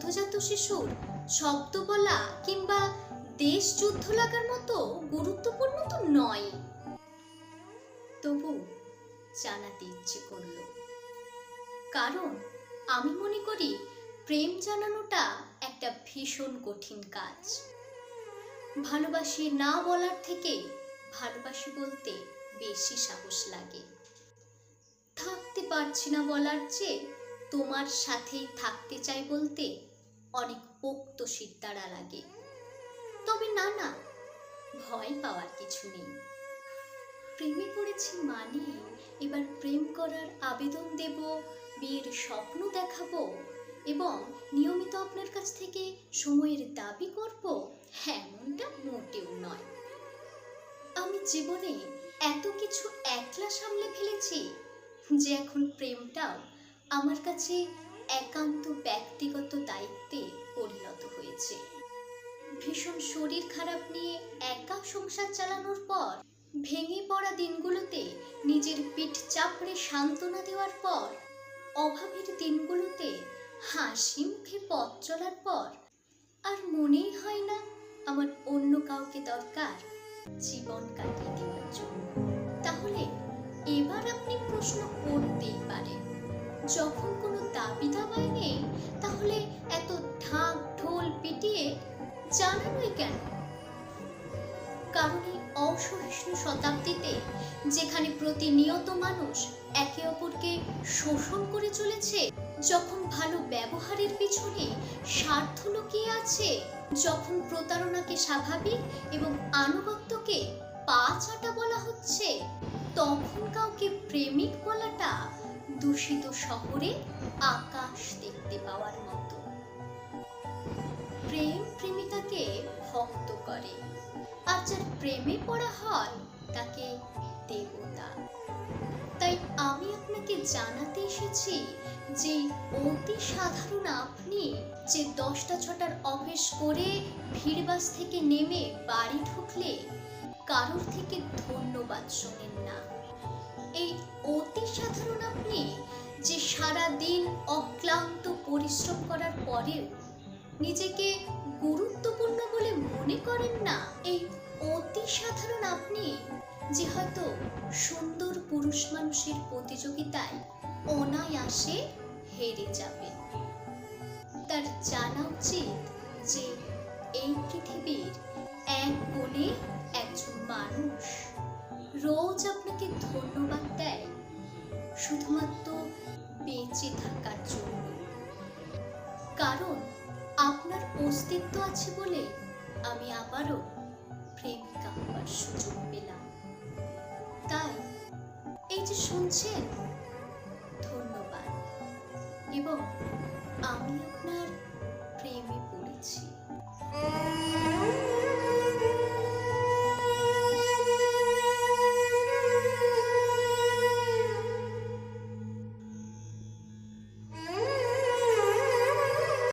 সদ্যজাত শিশুর শব্দ বলা কিংবা দেশ যুদ্ধ লাগার মতো গুরুত্বপূর্ণ তো নয়। তবু জানাতে ইচ্ছে করল, কারণ আমি মনে করি প্রেম জানানোটা একটা ভীষণ কঠিন কাজ। ভালোবাসি না বলার থেকে ভালোবাসি বলতে বেশি সাহস লাগে। থাকতে পারছি না বলার চেয়ে তোমার সাথেই থাকতে চাই বলতে অনেক পোক্ত সিদ্ধারা লাগে। তবে না, ভয় পাওয়ার কিছু নেই। প্রেমে পড়েছি মানে এবার প্রেম করার আবেদন দেব, বিয়ের স্বপ্ন দেখাবো এবং নিয়মিত আপনার কাছ থেকে সময়ের দাবি করব, এমনটা মোটেও নয়। আমি জীবনে এত কিছু একলা সামলে ফেলেছি যে এখন প্রেমটাও আমার কাছে একান্ত ব্যক্তিগত দায়িত্বে পরিণত হয়েছে। ভীষণ শরীর খারাপ নিয়ে একা সংসার চালানোর পর, ভেঙে পড়া দিনগুলোতে নিজের পিঠ চাপড়ে সান্ত্বনা দেওয়ার পর, অভাবের দিনগুলোতে হাসি মুখে পথ চলার পর আর মনেই হয় না আমার অন্য কাউকে দরকার জীবন কাটিয়ে দেওয়ার জন্য। তাহলে এবার আপনি প্রশ্ন করতেই পারেন, যখন কোনো দাবি দাবাই নেই তাহলে এত ঢাক ঢোল পিটিয়ে জানানোই কেন? কারণ এই অসহিষ্ণু শতাব্দীতে, যেখানে প্রতিনিয়ত মানুষ একে অপরকে শোষণ করে চলেছে, যখন ভালো ব্যবহারের পিছনে স্বার্থ লুকিয়ে আছে, যখন প্রতারণাকে স্বাভাবিক এবং আনুগত্যকে পা চাটা বলা হচ্ছে, তখন কাউকে প্রেমিক বলাটা দূষিত শহরে আকাশ দেখতে পাওয়ার মতো। প্রেম প্রেমিকাকে ভক্ত করে, আর যার প্রেমে পড়া হয় তাকে দেবতা। তাই আমি আপনাকে জানাতে এসেছি যে অতি সাধারণ আপনি যে 10টা 6টার অফিস করে ভিড়বাস থেকে নেমে বাড়ি ঢুকলে কারোর থেকে ধন্যবাদ শোনেন না, এই অতি সাধারণ আপনি যে সারা দিন অক্লান্ত পরিশ্রম করার পরেও নিজেকে গুরুত্বপূর্ণ বলে মনে করেন না, এই অতি সাধারণ আপনি যে হয়তো সুন্দর পুরুষ মানুষের প্রতিযোগিতায় অনায়াসে হেরে যাবেন, তার জানা উচিত যে এই পৃথিবীর এক কোণে একজন মানুষ রোজ আপনাকে ধন্যবাদ দেয় শুধুমাত্র বেঁচে থাকার জন্য। কারণ আপনার অস্তিত্ব আছে বলে আমি আবারও প্রেমিকা হওয়ার সুযোগ পেলাম। তাই এই যে শুনছেন, ধন্যবাদ। এবং আমি আপনার প্রেমে পড়েছি।